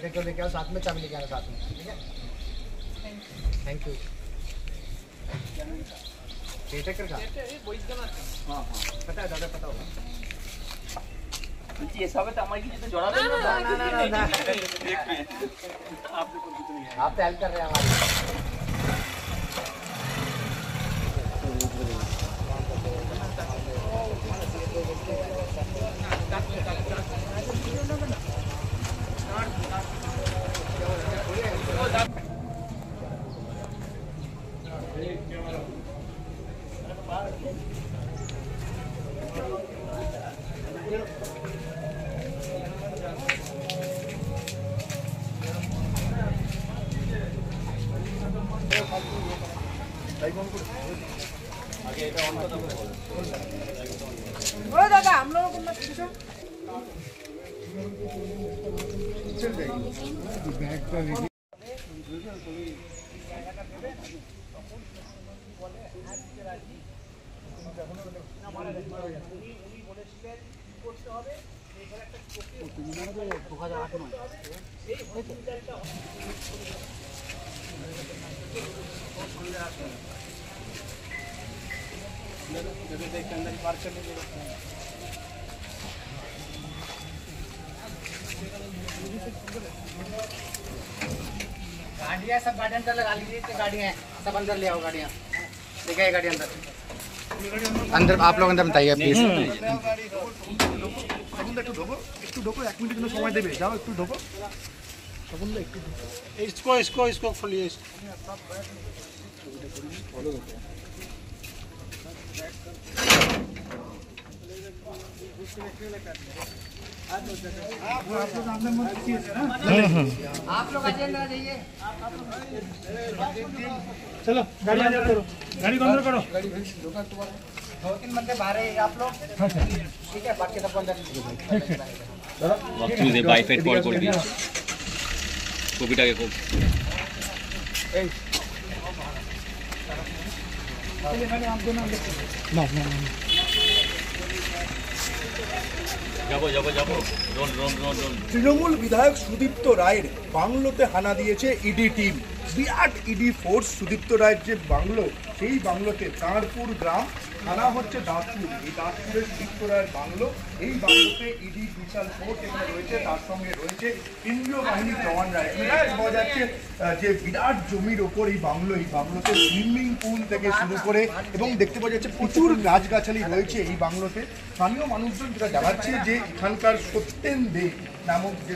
को लेके आओ साथ में, चाबी लेके आना साथ में, ठीक है? Thank you. केटेकर का हाँ पता है दादा, पता होगा। ये सब है तो हमारी की जितना जोड़ा ना आप तो हेल्प कर रहे हैं हमारी। दादा हम लोग को मत पूछो। चल जाएगी बैग का वीडियो अंदर पार्क करने के गाड़ियाँ सब गाड़ी अंदर लगा लीजिए। गाड़ियाँ सब अंदर ले आओ, गाड़ियाँ लेके आए, गाड़ी अंदर आप लोग अंदर बताइए प्लीज। একটু ঢোকো 1 মিনিট জন্য সময় দেবে, যাও একটু ঢোকো। इसको खोलिए। आप लोग अजेंडा जाइए। चलो गाड़ी अंदर करो, गाड़ी को अंदर करो। 2-3 बंदे बाहर है आप लोग, ठीक है? बाकी सब अंदर वक्त বাইফেট পর করে দিয়েছে কপিটাকে খুব তৃণমূল বিধায়ক সুদীপ্ত রায়ের বাংলোতে হানা দিয়েছে ইডি টিম। বিরাট ইডি ফোর্স সুদীপ্ত রায়ের যে বাংলো, সেই বাংলোতে চাঁদপুর গ্রাম, থানা হচ্ছে দাঁতপুর। এই দাঁতপুরের সুদীপ্ত রায়ের বাংলো, এই বাংলোতে ইডি বিশাল ফোর্স এখানে রয়েছে, তার সঙ্গে রয়েছে কেন্দ্রীয় বাহিনীর জওয়ানরা। এখানে পাওয়া যাচ্ছে যে বিরাট জমির ওপর এই বাংলোতে সুইমিং পুল থেকে শুরু করে এবং দেখতে পাওয়া যাচ্ছে প্রচুর গাছগাছালি রয়েছে এই বাংলোতে। স্থানীয় মানুষজন যেটা জানাচ্ছে যে এখানকার সত্যেন দে নামক যে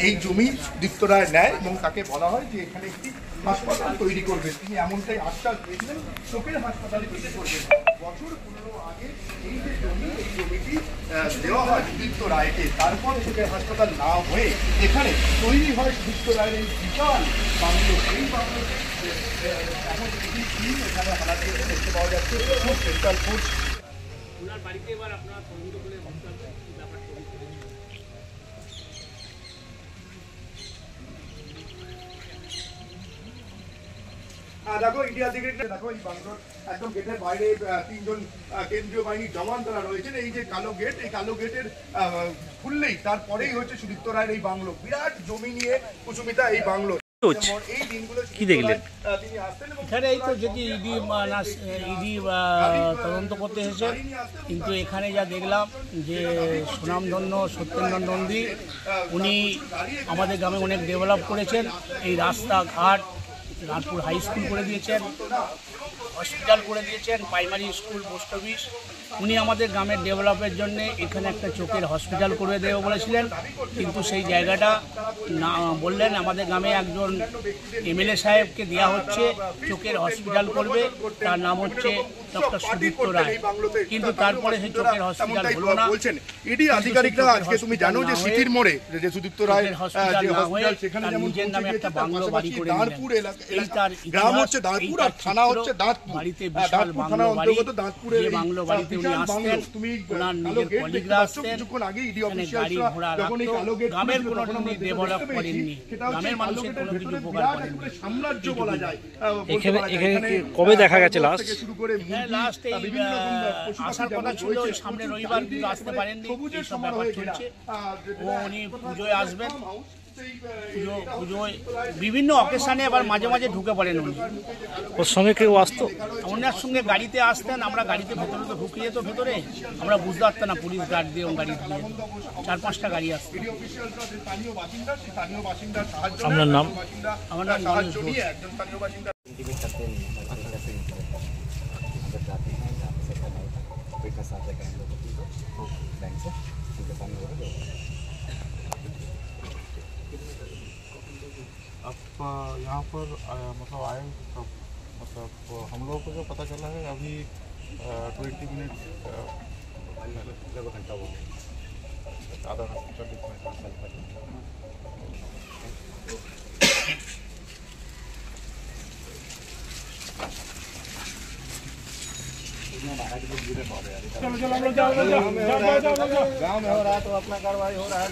এই জমি সুদীপ্ত রায় নেয় এবং তাকে বলা হয় যে এখানে একটি হাসপাতাল তৈরি করবে। তিনি এমনটাই আশ্বাস দিয়েছিলেন, চোখের হাসপাতাল তৈরি করবেন। বছর 15 আগে এই যে জমিটি দেওয়া হয় সুদীপ্ত রায়কে, তারপর চোখের হাসপাতাল না হয়ে এখানে তৈরি হয় সুদীপ্ত রায়ের এই বিশাল বাংলো। এই বাংলোতে এখন এখানে হানা দিয়েছে, দেখতে পাওয়া যাচ্ছে সেন্ট্রাল ফোর্স। ওনার বাড়িতে এবার আপনারা তদন্ত করে ব্যাপারটা দেখো ইন্ডিয়া থেকে দেখো এই বাংলোর একদম গেটের বাইরে 3 জন কেন্দ্রীয় বাহিনীর জওয়ান তারা রয়েছেন। এই যে কালো গেট, এই কালো গেটের খুললেই তারপরেই হচ্ছে সুদীপ্ত রায়ের এই বাংলো। বিরাট জমি নিয়ে কুসুমিতা এই বাংলো। এই দিনগুলো কি দেখলেন? তিনি আসতেন এখানে এই তো যদি ইডি তদন্ত করতে এসেছেন, কিন্তু এখানে যা দেখলাম যে সুনামধন্য সত্যেন্দ্র নন্দী উনি আমাদের গ্রামে অনেক ডেভেলপ করেছেন। এই রাস্তাঘাট, লালপুর হাই স্কুল করে দিয়েছেন, হসপিটাল করে দিয়েছেন, প্রাইমারি স্কুল, পোস্ট অফিস, উনি আমাদের গ্রামের ডেভেলপের জন্য এখানে একটা চোখের হসপিটাল করে দেবে বলেছিলেন, কিন্তু সেই জায়গাটা না বললেন আমাদের গ্রামে একজন এমএলএ সাহেবকে দেওয়া হচ্ছে চোখের হসপিটাল করবে, তার নাম হচ্ছে ডক্টর সুদীপ্ত রায়, কিন্তু তারপরে সেই চোখের হসপিটাল হলো না। বলছেন ইডি আধিকারিকরা আজকে তুমি জানো যে সিটির মোড়ে যে সুদীপ্ত রায় হসপিটাল সেখানে যেমন নিজের নামে একটা বাংলো বাড়ি করে দাঁড়পুর এলাকা, গ্রাম হচ্ছে দাঁড়পুর আর থানা হচ্ছে দাঁতপুর, বাড়িতে বিশাল বাংলো বাড়ি, যে বাংলো বাড়িতে উনি আসতেন, ওনার নিজের কলিগরা আসতেন, গাড়ি ঘোড়া রাখতো, গ্রামের কোনো ডেভেলপ করেননি, গ্রামের মানুষের কোনো কিছু উপকার করেননি। সাম্রাজ্য বলা যায়। এখানে কবে দেখা গেছে লাস্ট? লাস্ট এই আসার কথা ছিল সামনে রবিবার, কিন্তু আসতে পারেননি, এইসব ব্যাপার চলছে। উনি পুজোয় আসবেন, পুজোয় বিভিন্ন অকেশনে আবার মাঝে মাঝে ঢুকে পড়েন উনি। ওর সঙ্গে কেউ আসতো? ওনার সঙ্গে গাড়িতে আসতেন, আমরা গাড়িতে ভেতরে তো ঢুকে যেত, ভেতরে আমরা বুঝতে পারতাম না, পুলিশ গার্ড দিয়ে গাড়ি দিয়ে 4-5টা গাড়ি আসতো। আপনার নাম? আমার নাম গণেশ ঘোষ। आप यहाँ पर मतलब आए तब मतलब हम लोगों को जो पता चला है अभी 20 मिनट घंटा हुआ, आधा घंटा 40 मिनट। गाँव में हो रहा है तो अपना कार्रवाई हो रहा है।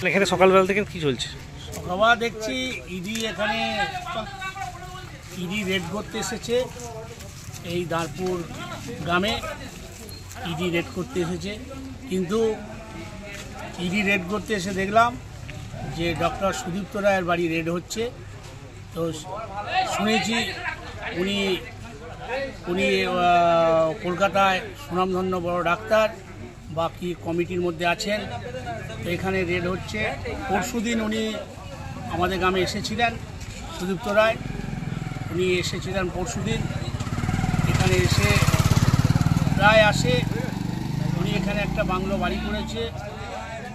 এখানে সকালবেলা থেকে কি চলছে? সকালবেলা দেখছি ইডি এখানে রেড করতে এসেছে, এই দাঁড়পুর গ্রামে ইডি রেড করতে এসেছে, কিন্তু ইডি রেড করতে এসে দেখলাম যে ডক্টর সুদীপ্ত রায়ের বাড়ি রেড হচ্ছে। তো শুনেছি উনি কলকাতায় সুনামধন্য বড় ডাক্তার বা কি কমিটির মধ্যে আছেন। তো এখানে রেড হচ্ছে। পরশুদিন উনি আমাদের গ্রামে এসেছিলেন, সুদীপ্ত রায় উনি এসেছিলেন পরশুদিন, এখানে এসে প্রায় আসে উনি এখানে একটা বাংলো বাড়ি করেছে।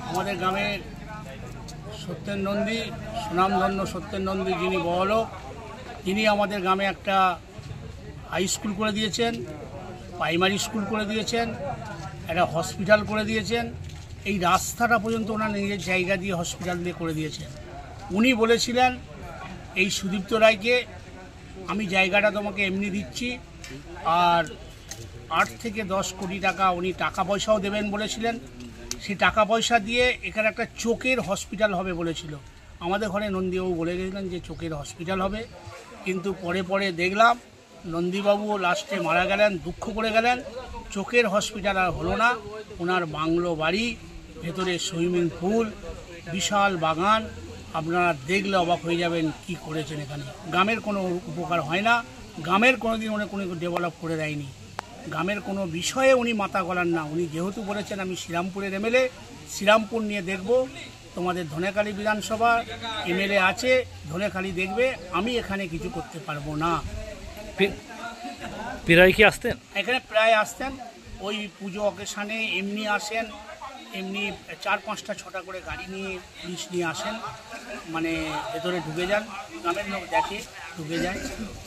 আমাদের গ্রামের সত্যেন নন্দী, সুনামধন্য সত্যেন নন্দী যিনি বড়লোক, তিনি আমাদের গ্রামে একটা হাই স্কুল করে দিয়েছেন, প্রাইমারি স্কুল করে দিয়েছেন, একটা হসপিটাল করে দিয়েছেন। এই রাস্তাটা পর্যন্ত ওনার নিজের জায়গা দিয়ে হসপিটাল দিয়ে করে দিয়েছেন। উনি বলেছিলেন এই সুদীপ্ত রায়কে, আমি জায়গাটা তোমাকে এমনি দিচ্ছি, আর 8 থেকে 10 কোটি টাকা উনি টাকা পয়সাও দেবেন বলেছিলেন। সেই টাকা পয়সা দিয়ে এখানে একটা চোখের হসপিটাল হবে বলেছিল। আমাদের ঘরে নন্দীবাবু বলে গেছিলেন যে চোখের হসপিটাল হবে, কিন্তু পরে দেখলাম নন্দীবাবুও লাস্টে মারা গেলেন, দুঃখ করে গেলেন। চোখের হসপিটাল আর হলো না। ওনার বাংলো বাড়ি, ভেতরে সুইমিং পুল, বিশাল বাগান, আপনারা দেখলে অবাক হয়ে যাবেন কি করেছেন এখানে। গ্রামের কোনো উপকার হয় না, গ্রামের কোনোদিন উনি কোনো ডেভেলপ করে দেয়নি, গ্রামের কোনো বিষয়ে উনি মাথা গলান না। উনি যেহেতু বলেছেন আমি শ্রীরামপুরের এমএলএ, শ্রীরামপুর নিয়ে দেখব, তোমাদের ধনেখালি বিধানসভা এমএলএ আছে, ধনেখালি দেখবে, আমি এখানে কিছু করতে পারবো না। প্রায় কি আসতেন এখানে? প্রায় আসতেন, ওই পুজো অকেশানে এমনি আসেন, এমনি 4-5টা 6টা করে গাড়ি নিয়ে পুলিশ নিয়ে আসেন, মানে ভেতরে ঢুকে যান, গ্রামের লোক দেখে ঢুকে যায়,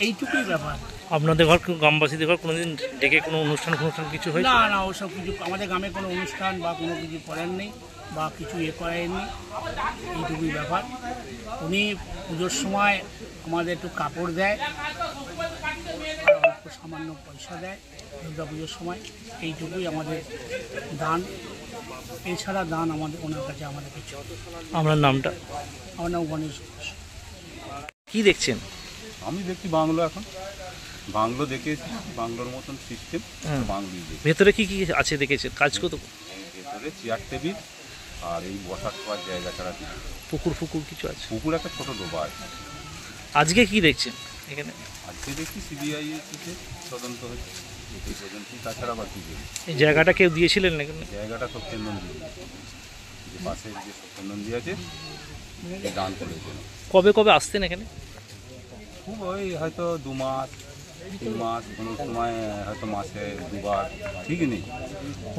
এইটুকুই ব্যাপার। আপনাদের ঘর গ্রামবাসীদের ঘর কোনোদিন ডেকে কোনো অনুষ্ঠান কিছু হয় না? না, ওসব কিছু আমাদের গ্রামে কোনো অনুষ্ঠান বা কোনো কিছু করেন নেই বা কিছু করেননি, এইটুকুই ব্যাপার। উনি পুজোর সময় আমাদের একটু কাপড় দেয়, আর অল্প সামান্য পয়সা দেয় দুর্গা পুজোর সময়, এইটুকুই আমাদের দান। এছাড়া দান আমাদের ওনার কাছে আমাদের কিছু। আপনার নামটা? আমার নাম গণেশ ঘোষ। কি দেখছেন? আমি দেখছি বাংলো এখন বাংলো দেখেছি, বাংলোর মতন সিস্টেম, বাংলোই দেখি। ভেতরে কি কি আছে দেখেছেন? কাজ কত? ভেতরে চেয়ার টেবিল আর এই বসার খাওয়ার জায়গা ছাড়া কিছু। পুকুর ফুকুর কিছু আছে? পুকুর একটা ছোট ডোবা আছে। আজকে কি দেখছেন এখানে? আজকে দেখছি সিবিআই এসেছে, তদন্ত হচ্ছে এই পর্যন্তই, তাছাড়া বা কী দেখি। এই জায়গাটা কেউ দিয়েছিলেন না এখানে? জায়গাটা সত্যেন্দ্রনন্দী, যে পাশে যে সত্যেন্দ্রনন্দী আছে দান করেছেন। কবে কবে আসতেন এখানে? খুব ওই হয়তো 2 মাস 3 মাস, কোনো সময় হয়তো মাসে 2 বার, ঠিক নেই।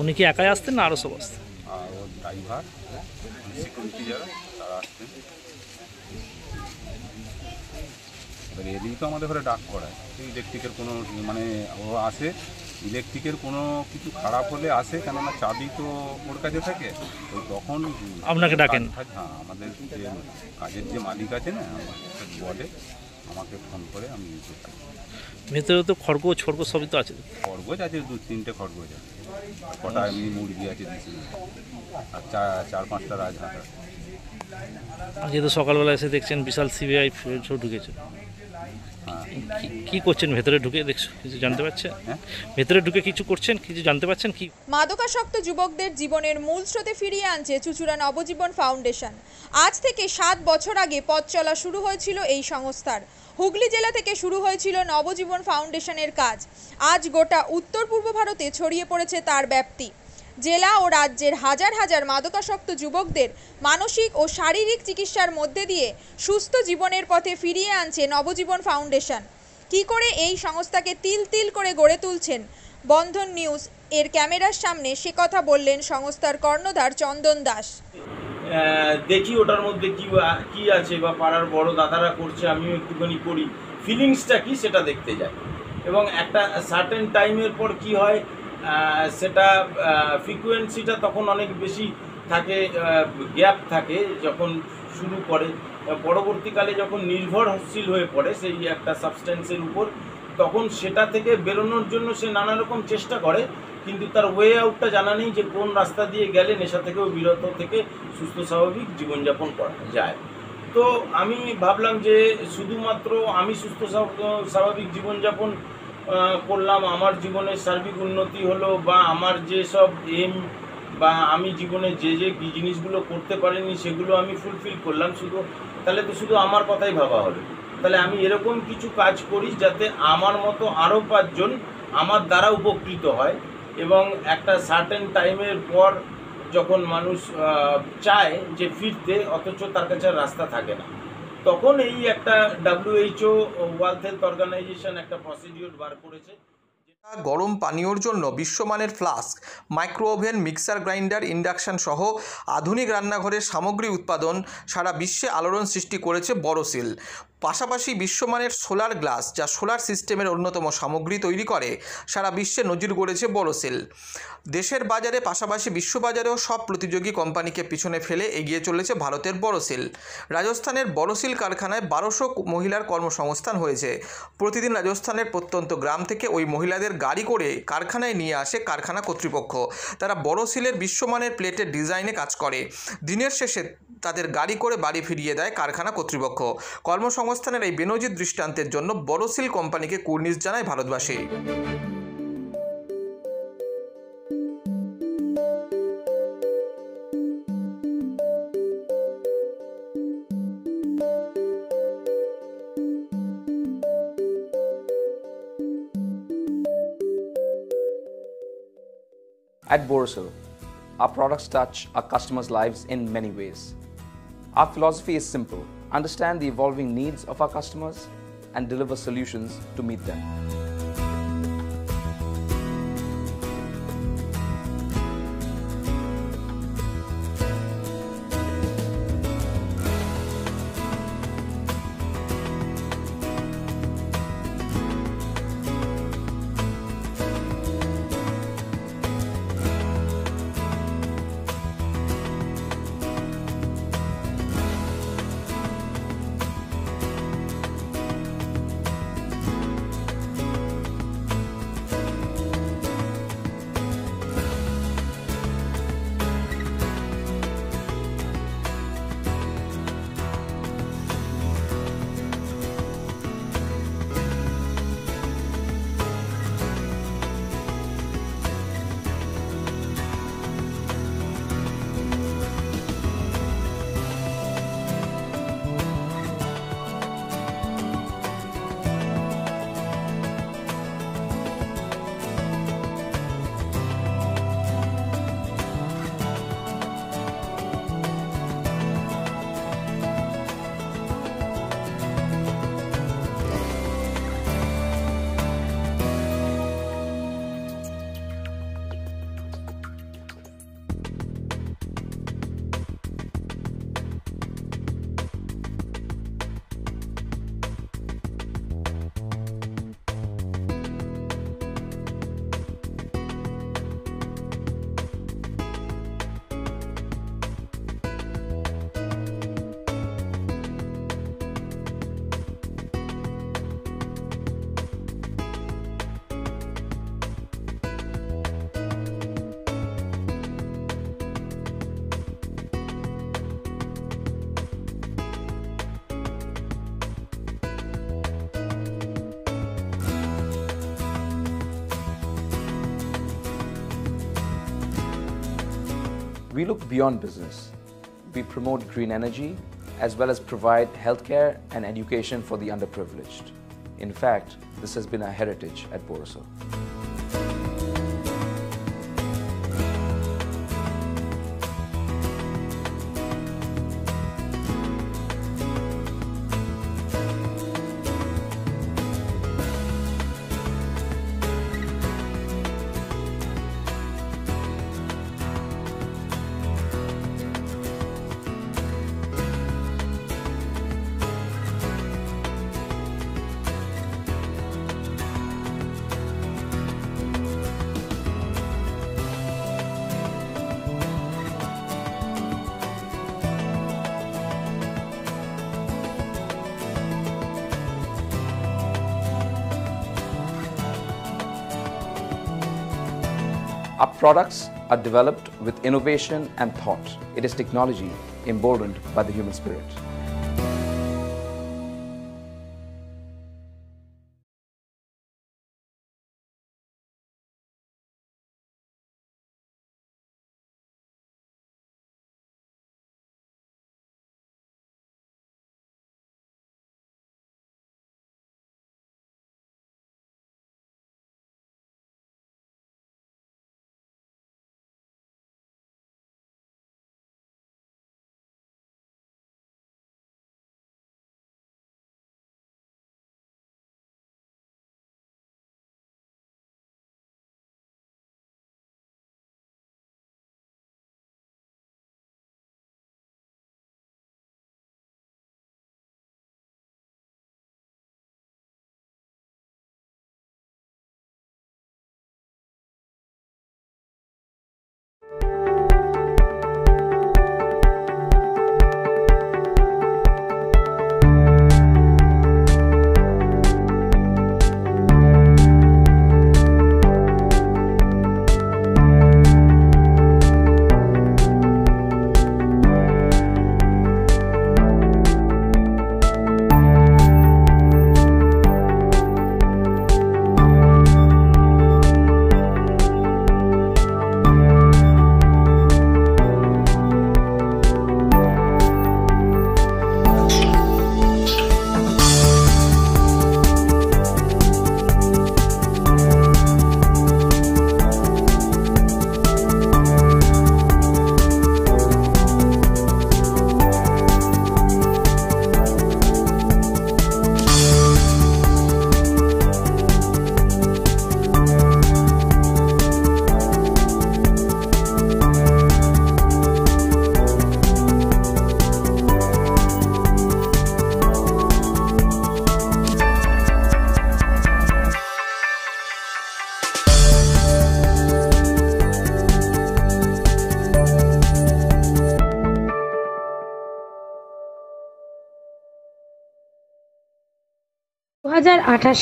উনি কি একাই আসতেন না আরও সব আসতেন? আর ওর ড্রাইভার, সিকিউরিটি যারা, তারা আসতেন। এবার এদিকে তো আমাদের ঘরে ডাক করায়, ইলেকট্রিকের কোনো মানে ও আসে, ইলেকট্রিকের কোনো কিছু খারাপ হলে আসে, কেননা চাবি তো ওর কাছে থাকে, ওই তখন আপনাকে ডাকেন? হ্যাঁ, আমাদের যে কাজের যে মালিক আছে না, বলে আমাকে ফোন করে, আমি নিতে পারি। ভেতরে তো খড়গোশ সবই তো আছে? খরগোশ আছে, 2-3টে খরগোশ আছে, কটা এমনি মুরগি আছে দিচ্ছি, আর 4-5টা রাজহাঁস আছে। আজকে তো সকালবেলা এসে দেখছেন বিশাল সিবিআই সব ঢুকেছে। কি করছেন ভেতরে ঢুকে? দেখছো কিছু জানতে পারছেন? ভেতরে ঢুকে কিছু করছেন, কিছু জানতে পারছেন কি? মাদকাসক্ত যুবকদের জীবনের মূল স্রোতে ফিরিয়ে আনছে চুঁচুড়া নবজীবন ফাউন্ডেশন। আজ থেকে 7 বছর আগে পথ চলা শুরু হয়েছিল এই সংস্থার। হুগলি জেলা থেকে শুরু হয়েছিল নবজীবন ফাউন্ডেশনের কাজ। আজ গোটা উত্তর পূর্ব ভারতে ছড়িয়ে পড়েছে তার ব্যাপ্তি। জেলা ও রাজ্যের হাজার হাজার মাদকাসক্ত যুবকদের মানসিক ও শারীরিক চিকিৎসার মধ্যে দিয়ে সুস্থ জীবনের পথে ফিরিয়ে আনছে নবজীবন ফাউন্ডেশন। কি করে এই সংস্থাকে তিল তিল করে গড়ে তুলছেন বন্ধন নিউজ এর ক্যামেরার সামনে, সে কথা বললেন সংস্থার কর্ণধার চন্দন দাস। দেখি ওটার মধ্যে কি আছে, বা পাড়ার বড় দাদারা করছে, আমিও একটুখানি করি, ফিলিংসটা কি সেটা দেখতে যাই। এবং একটা সার্টেন টাইমের পর কি হয়, সেটা ফ্রিকোয়েন্সিটা তখন অনেক বেশি থাকে, গ্যাপ থাকে যখন শুরু করে, পরবর্তীকালে যখন নির্ভরশীল হয়ে পড়ে সেই একটা সাবস্টেন্সের উপর, তখন সেটা থেকে বেরোনোর জন্য সে নানা রকম চেষ্টা করে, কিন্তু তার ওয়ে আউটটা জানা নেই যে কোন রাস্তা দিয়ে গেলে নেশা থেকেও বিরত থেকে সুস্থ স্বাভাবিক জীবনযাপন করা যায়। তো আমি ভাবলাম যে শুধুমাত্র আমি সুস্থ স্বাভাবিক জীবনযাপন করলাম, আমার জীবনের সার্বিক উন্নতি হলো, বা আমার যে সব এম বা আমি জীবনে যে জিনিসগুলো করতে পারিনি সেগুলো আমি ফুলফিল করলাম, তাহলে তো শুধু আমার কথাই ভাবা হলো। তাহলে আমি এরকম কিছু কাজ করি যাতে আমার মতো আরও 5 জন আমার দ্বারা উপকৃত হয়, এবং একটা সার্টেন টাইমের পর যখন মানুষ চায় যে ফিরতে, অথচ তার কাছে রাস্তা থাকে না, তখন এই একটা WHO ওয়ার্ল্ড হেলথ অর্গানাইজেশন একটা প্রসিডিউর বার করেছে। গরম পানীয়র জন্য বিশ্বমানের flask, micro oven, mixer grinder, induction সহ আধুনিক রান্নাঘরের সামগ্রী উৎপাদন সারা বিশ্বে আলোড়ন সৃষ্টি করেছে বড়সিল। পাশাপাশি বিশ্বমানের সোলার গ্লাস, যা সোলার সিস্টেমের অন্যতম সামগ্রী তৈরি করে, সারা বিশ্বে নজির গড়েছে বড়সিল। দেশের বাজারে পাশাপাশি বিশ্ববাজারেও সব প্রতিযোগী কোম্পানিকে পিছনে ফেলে এগিয়ে চলেছে ভারতের বড়সিল। রাজস্থানের বড়সিল কারখানায় 1200 মহিলার কর্মসংস্থান হয়েছে। প্রতিদিন রাজস্থানের প্রত্যন্ত গ্রাম থেকে ওই মহিলাদের গাড়ি করে কারখানায় নিয়ে আসে কারখানা কর্তৃপক্ষ। তারা বড়সিলের বিশ্বমানের প্লেটের ডিজাইনে কাজ করে। দিনের শেষে তাদের গাড়ি করে বাড়ি ফিরিয়ে দেয় কারখানা কর্তৃপক্ষ। কর্মসংস্থানের এই বেনজির দৃষ্টান্তের জন্য বড়সিল কোম্পানিকে কুর্নিশ জানায় ভারতবাসী। At Borosil, our products touch our customers' lives in many ways. Our philosophy is simple: understand the evolving needs of our customers and deliver solutions to meet them. We look beyond business. We promote green energy as well as provide healthcare and education for the underprivileged. In fact, this has been our heritage at Borosil. Our products are developed with innovation and thought. It is technology emboldened by the human spirit.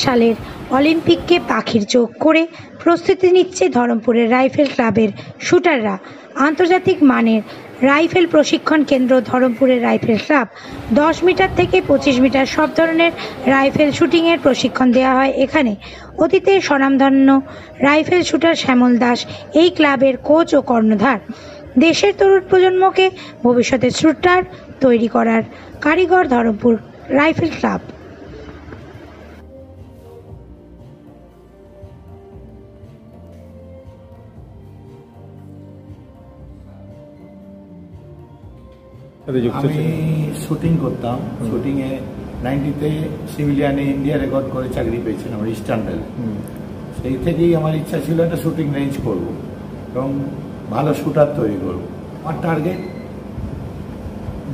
সালের অলিম্পিককে পাখির চোখ করে প্রস্তুতি নিচ্ছে ধরমপুরের rifle ক্লাবের শুটাররা। আন্তর্জাতিক মানের rifle প্রশিক্ষণ কেন্দ্র ধরমপুরের রাইফেল ক্লাব 10 মিটার থেকে 25 মিটার সব ধরনের রাইফেল শুটিংয়ের প্রশিক্ষণ দেওয়া হয় এখানে। অতীতে স্বনামধন্য রাইফেল শুটার শ্যামল দাস এই ক্লাবের কোচ ও কর্ণধার। দেশের তরুণ প্রজন্মকে ভবিষ্যতের শুটার তৈরি করার কারিগর ধরমপুর রাইফেল ক্লাব। আমি শুটিং করতাম। শুটিংয়ে 90-তে সিভিলিয়ানে ইন্ডিয়া রেকর্ড করে চাকরি পেয়েছিলাম ইস্টার্ন রেল। সেই থেকেই আমার ইচ্ছা ছিল একটা শুটিং রেঞ্জ করব এবং ভালো শুটার তৈরি করব। আমার টার্গেট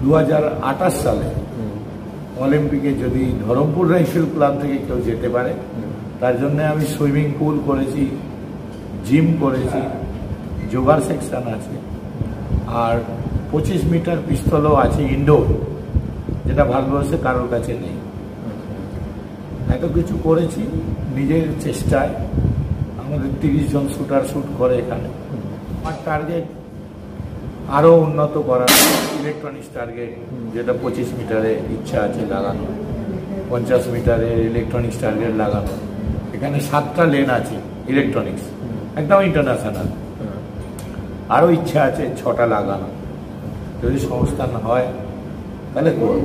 2028 সালে অলিম্পিকে যদি ধরমপুর রাইফেল ক্লাব থেকে কেউ যেতে পারে, তার জন্য আমি সুইমিং পুল করেছি, জিম করেছি, যোগার সেকশন আছে, আর 25 মিটার পিস্তলও আছে ইনডোর, যেটা ভারতবর্ষে কারোর কাছে নেই। এত কিছু করেছি নিজের চেষ্টায়। আমাদের 30 জন শুটার শুট করে এখানে। আমার টার্গেট আরও উন্নত করা, ইলেকট্রনিক্স টার্গেট, যেটা 25 মিটারে ইচ্ছা আছে লাগানো, 50 মিটারে ইলেকট্রনিক্স টার্গেট লাগানো। এখানে 7টা লেন আছে ইলেকট্রনিক্স, একদম ইন্টারন্যাশনাল। আরও ইচ্ছা আছে 6টা লাগানো, যদি সংস্থান হয় তাহলে করব।